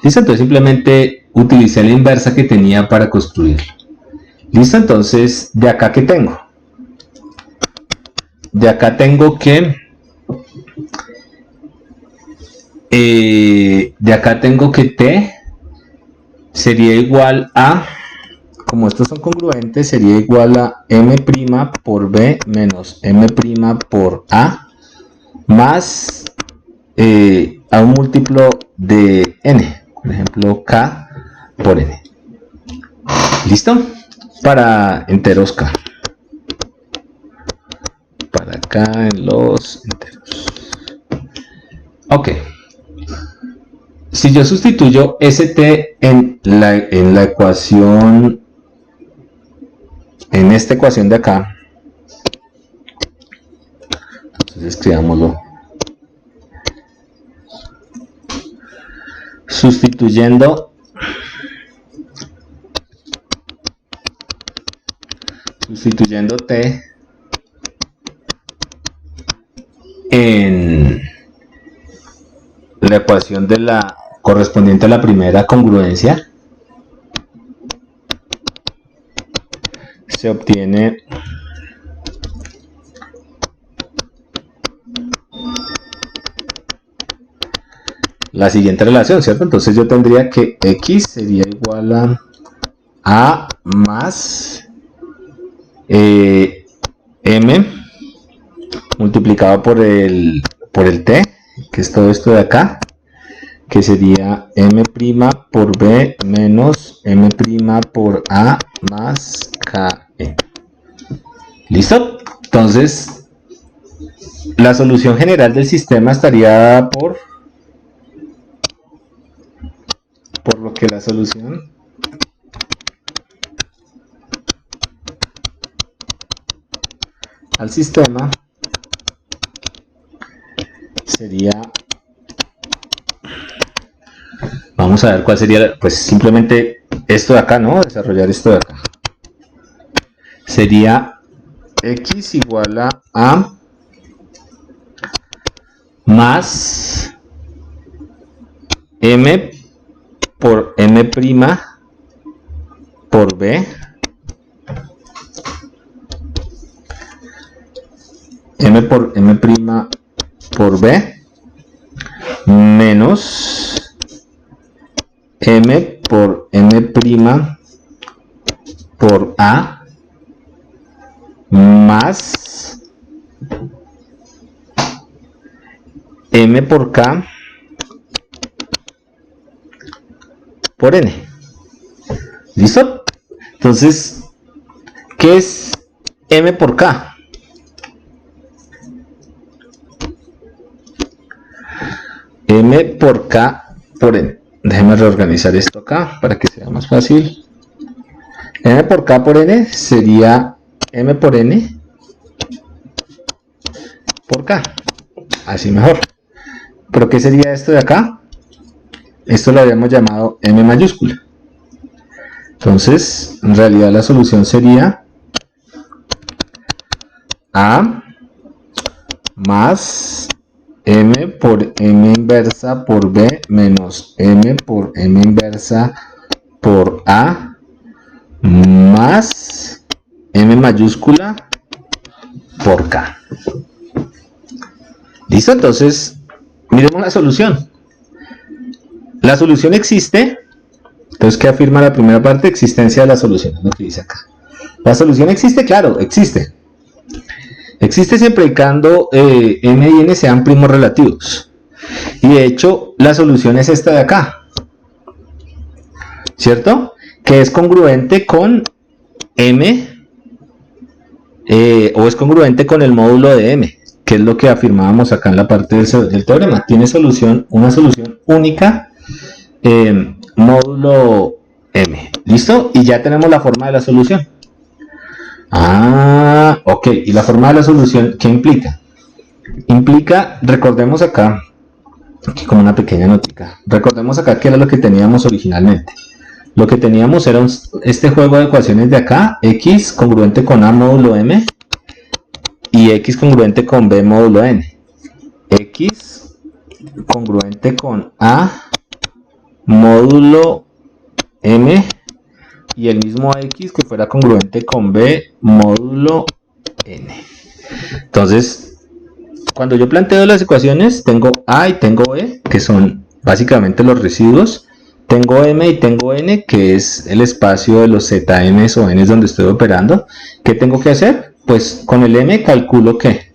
¿Listo? Entonces simplemente utilicé la inversa que tenía para construirlo. ¿Listo? Entonces, ¿de acá qué tengo? De acá tengo que T sería igual a, como estos son congruentes, sería igual a M' por B menos M' por A más a un múltiplo de N, por ejemplo K por N. ¿Listo? Para enteros K. Para acá en los enteros. Ok. Si yo sustituyo ST en la ecuación, en esta ecuación de acá, entonces escribámoslo. sustituyendo t en la ecuación de la correspondiente a la primera congruencia, se obtiene la siguiente relación, ¿cierto? Entonces yo tendría que x sería igual a más m multiplicado por el t, que es todo esto de acá, que sería m' por b menos m' por a más ke. ¿Listo? Entonces, la solución general del sistema estaría dada por lo que la solución al sistema sería, vamos a ver cuál sería, pues simplemente esto de acá, ¿no? Desarrollar esto de acá. Sería x igual a más m por m' por b m por m' por b menos m por m' por a más m por k por n. ¿Listo? Entonces, ¿qué es m por k? M por k por n. Déjenme reorganizar esto acá para que sea más fácil. M por k por n sería m por n por k. Así mejor. ¿Pero qué sería esto de acá? Esto lo habíamos llamado m mayúscula. Entonces, en realidad la solución sería a más m por m inversa por b menos m por m inversa por a más m mayúscula por k. ¿Listo? Entonces, miremos la solución. La solución existe. Entonces, ¿qué afirma la primera parte? Existencia de la solución, es lo que dice acá. ¿La solución existe? Claro, existe. Existe siempre y cuando m y n sean primos relativos. Y de hecho, la solución es esta de acá. ¿Cierto? Que es congruente con m, o es congruente con el módulo de m, que es lo que afirmábamos acá en la parte del teorema. Tiene una solución única, módulo m. ¿Listo? Y ya tenemos la forma de la solución. Ah, ok. ¿Y la forma de la solución qué implica? Implica, recordemos acá, aquí como una pequeña notica, recordemos acá que era lo que teníamos originalmente. Lo que teníamos era este juego de ecuaciones de acá, x congruente con a módulo m y x congruente con b módulo n. X congruente con a módulo m y el mismo x que fuera congruente con b módulo n. Entonces, cuando yo planteo las ecuaciones, tengo a y tengo b, que son básicamente los residuos. Tengo m y tengo n, que es el espacio de los zm o n donde estoy operando. ¿Qué tengo que hacer? Pues con el m calculo ¿qué?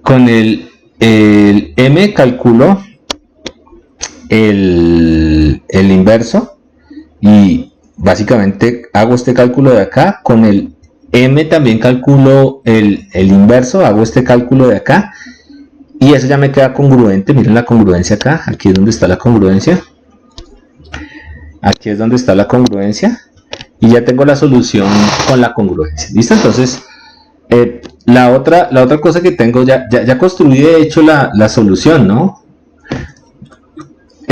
Con el m calculo el inverso, y básicamente hago este cálculo de acá. Con el m también calculo el inverso, hago este cálculo de acá, y eso ya me queda congruente. Miren la congruencia acá, aquí es donde está la congruencia. Aquí es donde está la congruencia, y ya tengo la solución con la congruencia. ¿Listo? Entonces, la otra cosa que tengo, ya construí de hecho la solución, ¿no?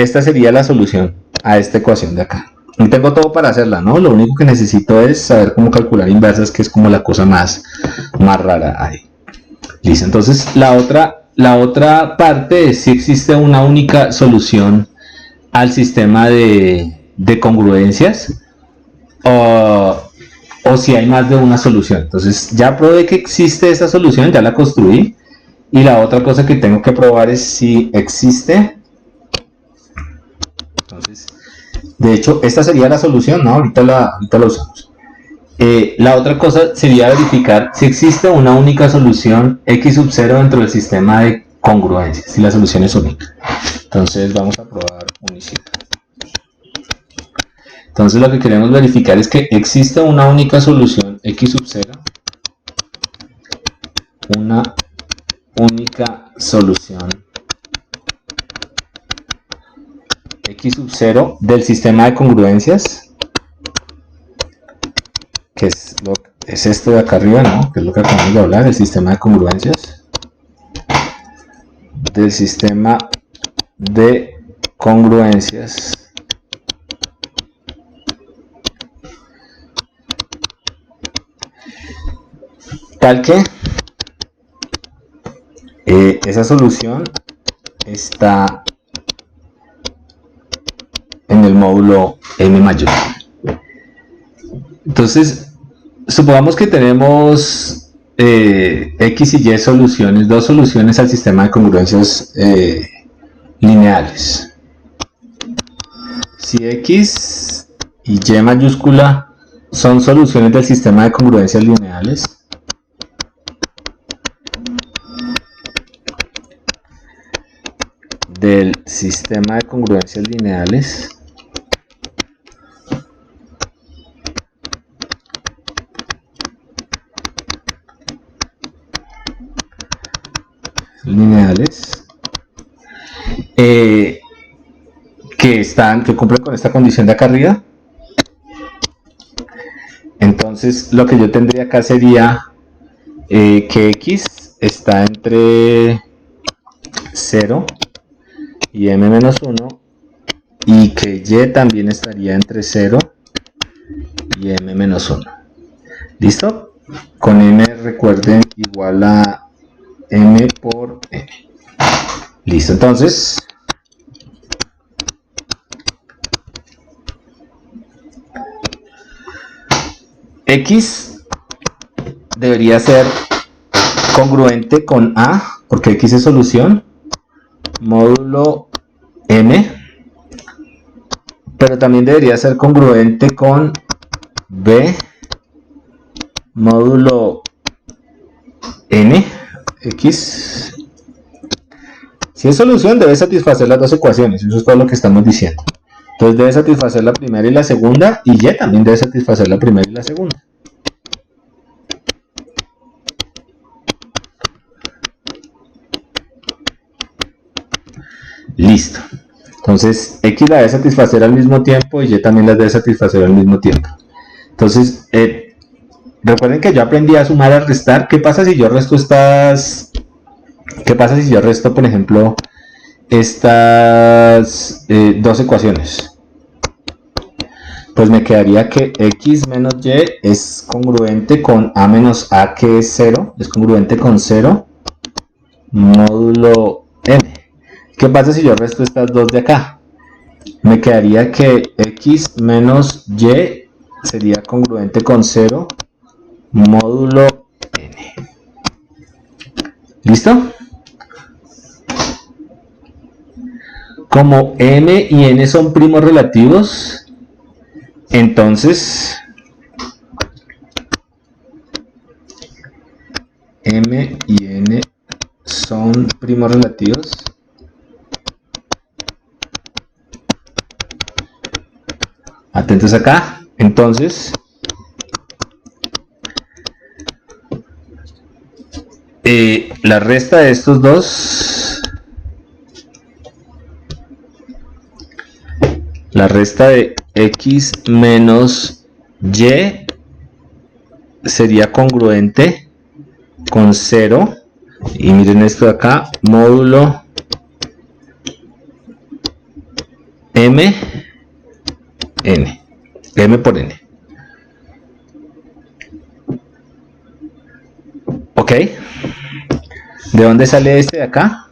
esta sería la solución a esta ecuación de acá. Y tengo todo para hacerla, ¿no? Lo único que necesito es saber cómo calcular inversas, que es como la cosa más rara ahí. Listo, entonces la otra parte es si existe una única solución al sistema de congruencias o si hay más de una solución. Entonces ya probé que existe esa solución, ya la construí. Y la otra cosa que tengo que probar es si existe. Entonces, de hecho, esta sería la solución, ¿no? Ahorita la usamos. La otra cosa sería verificar si existe una única solución x sub 0 dentro del sistema de congruencias, si la solución es única. Entonces vamos a probar unicidad. Entonces lo que queremos verificar es que existe una única solución x sub 0, una única solución x sub 0 del sistema de congruencias, que es esto de acá arriba, ¿no? Que es lo que acabamos de hablar, el sistema de congruencias, del sistema de congruencias tal que esa solución está en el módulo m mayúscula. Entonces, supongamos que tenemos x y y soluciones, dos soluciones al sistema de congruencias lineales. Si x y y mayúscula son soluciones del sistema de congruencias lineales, que cumplen con esta condición de acá arriba, entonces lo que yo tendría acá sería que x está entre 0 y m menos 1 y que y también estaría entre 0 y m menos 1. ¿Listo? Con m, recuerden, igual a m por n. Listo, entonces x debería ser congruente con a, porque x es solución, módulo m, pero también debería ser congruente con b, módulo n, x. Si es solución, debe satisfacer las dos ecuaciones, eso es todo lo que estamos diciendo. Entonces debe satisfacer la primera y la segunda, y y también debe satisfacer la primera y la segunda. Listo. Entonces x la debe satisfacer al mismo tiempo y y también la debe satisfacer al mismo tiempo. Entonces, recuerden que yo aprendí a sumar y a restar. ¿Qué pasa si yo resto por ejemplo, estas dos ecuaciones? Pues me quedaría que x menos y es congruente con a menos a, que es 0, es congruente con 0, módulo n. ¿Qué pasa si yo resto estas dos de acá? Me quedaría que x menos y sería congruente con 0, módulo n. ¿Listo? Como m y n son primos relativos, entonces m y n son primos relativos, atentos acá, entonces la resta de estos dos, la resta de x menos y sería congruente con 0, y miren esto de acá, módulo m, n, m por n. ¿Ok? ¿De dónde sale este de acá?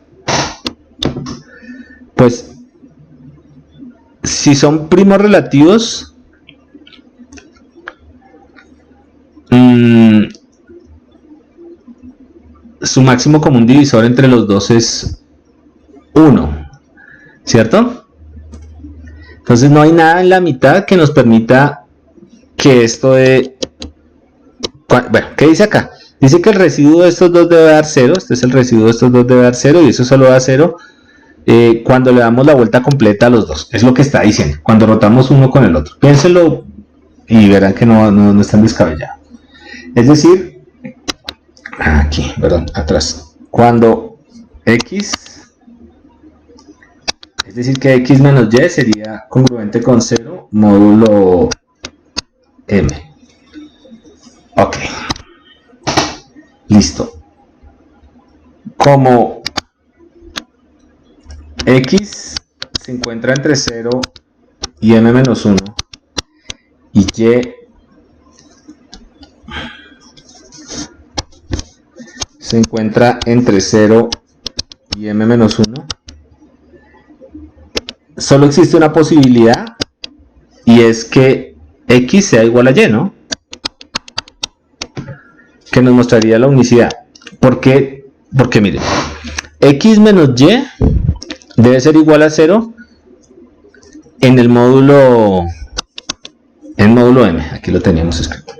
Pues, si son primos relativos, su máximo común divisor entre los dos es 1, ¿cierto? Entonces no hay nada en la mitad que nos permita que esto de... Bueno, ¿qué dice acá? Dice que el residuo de estos dos debe dar 0, este es el residuo de estos dos debe dar 0 y eso solo da 0 cuando le damos la vuelta completa a los dos. Es lo que está diciendo, cuando rotamos uno con el otro. Piénsenlo y verán que no es tan descabellado. Es decir, aquí, perdón, atrás. Cuando x, es decir que x menos y sería congruente con 0 módulo m. Ok. Listo. Como x se encuentra entre 0 y m menos 1 y y se encuentra entre 0 y m menos 1, solo existe una posibilidad y es que x sea igual a y, ¿no? Que nos mostraría la unicidad. ¿Por qué? Porque miren, x menos y debe ser igual a 0 en el módulo m. Aquí lo teníamos escrito.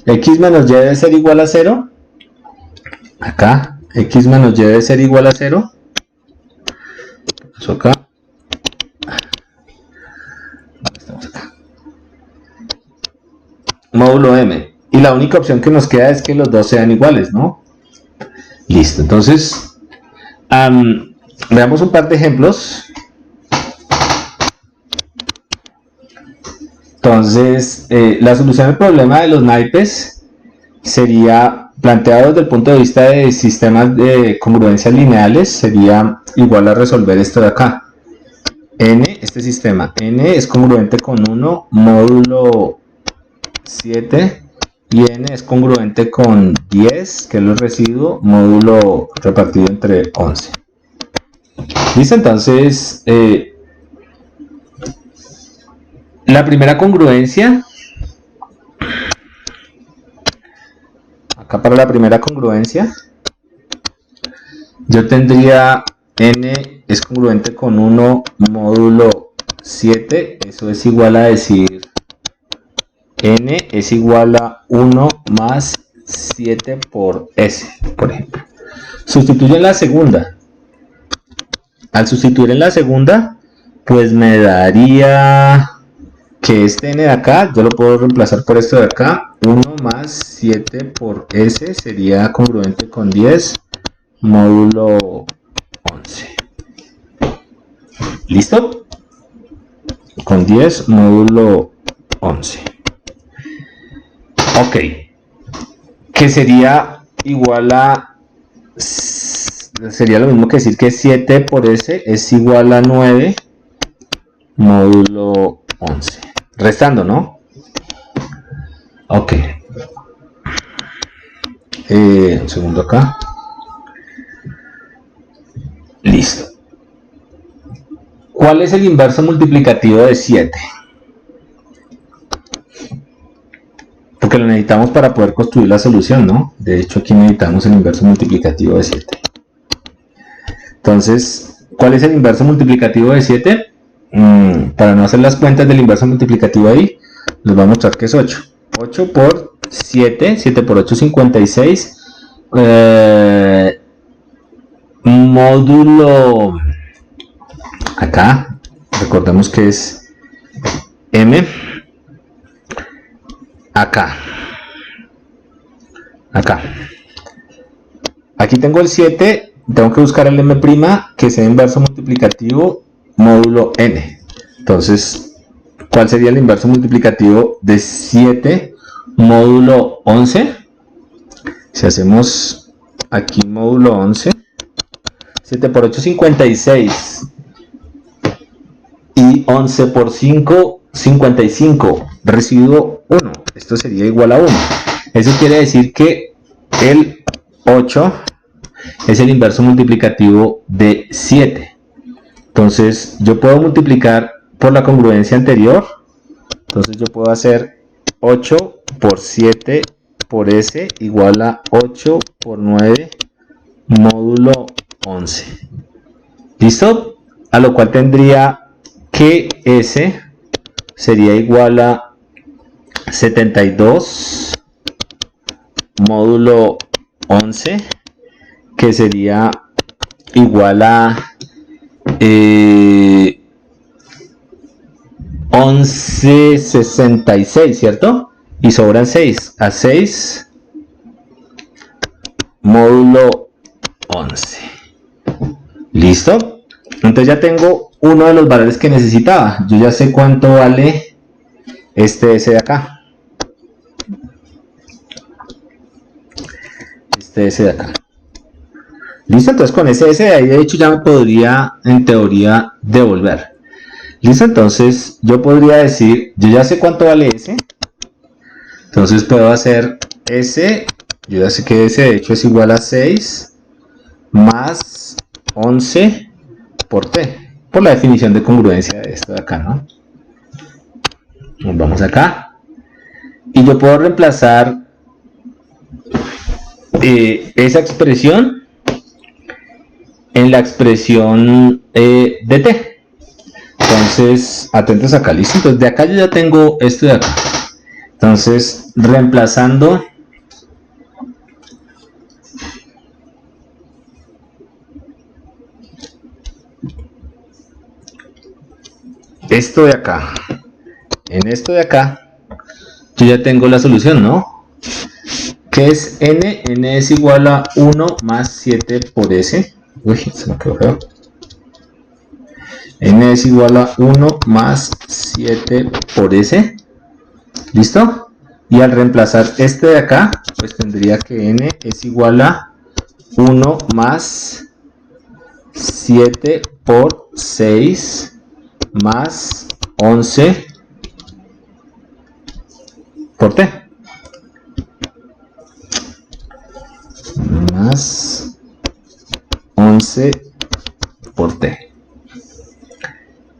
X menos y debe ser igual a 0. Acá, x menos y debe ser igual a 0. Eso acá. Estamos acá. Módulo m. Y la única opción que nos queda es que los dos sean iguales, ¿no? Listo. Entonces, veamos un par de ejemplos. Entonces, la solución al problema de los naipes sería, planteado desde el punto de vista de sistemas de congruencias lineales, sería igual a resolver esto de acá. N, este sistema, N es congruente con 1 módulo 7 y N es congruente con 10, que es el residuo, módulo repartido entre 11. ¿Listo? Entonces, la primera congruencia, acá para la primera congruencia, yo tendría n es congruente con 1 módulo 7, eso es igual a decir n es igual a 1 más 7 por s, por ejemplo. Sustituyo en la segunda. Al sustituir en la segunda, pues me daría que este n de acá, yo lo puedo reemplazar por esto de acá, 1 más 7 por s sería congruente con 10 módulo 11. ¿Listo? Con 10 módulo 11. Ok. Que sería igual a... Sería lo mismo que decir que 7 por s es igual a 9 módulo 11. Restando, ¿no? Ok. Un segundo acá. Listo. ¿Cuál es el inverso multiplicativo de 7? Porque lo necesitamos para poder construir la solución, ¿no? De hecho, aquí necesitamos el inverso multiplicativo de 7. Entonces, ¿cuál es el inverso multiplicativo de 7? Para no hacer las cuentas del inverso multiplicativo ahí, les voy a mostrar que es 8. 8 por 7, 7 por 8, 56. Módulo, acá, recordemos que es m, acá, aquí tengo el 7, tengo que buscar el m', que sea inverso multiplicativo módulo n. Entonces, ¿cuál sería el inverso multiplicativo de 7 módulo 11? Si hacemos aquí módulo 11, 7 por 8, 56. Y 11 por 5, 55. Residuo 1. Esto sería igual a 1. Eso quiere decir que el 8 es el inverso multiplicativo de 7. Entonces yo puedo multiplicar por la congruencia anterior. Entonces yo puedo hacer 8 por 7 por S igual a 8 por 9 módulo 11. ¿Listo? A lo cual tendría que S sería igual a 72 módulo 11, que sería igual a 1166, ¿cierto? Y sobran 6, a 6 módulo 11. ¿Listo? Entonces ya tengo uno de los valores que necesitaba. Yo ya sé cuánto vale este S de acá. Este S de acá. ¿Listo? Entonces con ese S de ahí, de hecho, ya me podría, en teoría, devolver. ¿Listo? Entonces yo podría decir, yo ya sé cuánto vale S. Entonces puedo hacer S, yo ya sé que S de hecho es igual a 6 más 11 por T, por la definición de congruencia de esto de acá, ¿no? Nos vamos acá. Y yo puedo reemplazar esa expresión en la expresión de T. Entonces, atentos acá, ¿listo? Entonces de acá yo ya tengo esto de acá. Entonces, reemplazando esto de acá en esto de acá, yo ya tengo la solución, ¿no? ¿Qué es n? N es igual a 1 más 7 por S. Uy, se me quedó feo. N es igual a 1 más 7 por S. ¿Listo? Y al reemplazar este de acá, pues tendría que n es igual a 1 más 7 por 6 más 11 por T. Más 11 por T.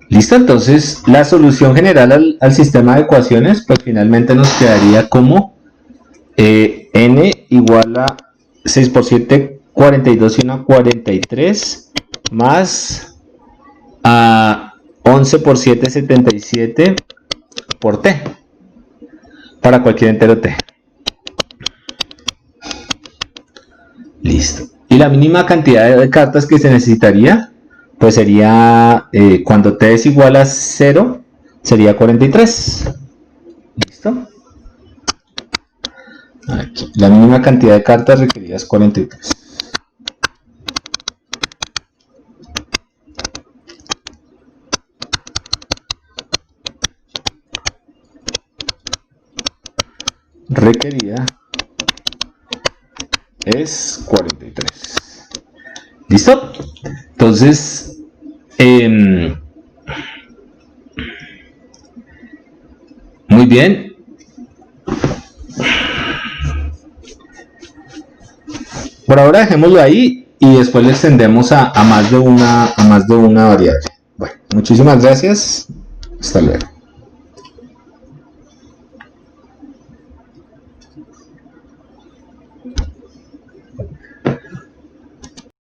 Listo, entonces la solución general al sistema de ecuaciones, pues finalmente nos quedaría como n igual a 6 por 7, 42 y 1, 43, más a 11 por 7, 77 por T, para cualquier entero T. Listo. Y la mínima cantidad de cartas que se necesitaría, pues sería, cuando T es igual a 0, sería 43. ¿Listo? Aquí. La mínima cantidad de cartas requeridas es 43. Requerida es 43. ¿Listo? Entonces, muy bien. Por ahora dejémoslo ahí y después le extendemos a más de una variable. Bueno, muchísimas gracias. Hasta luego.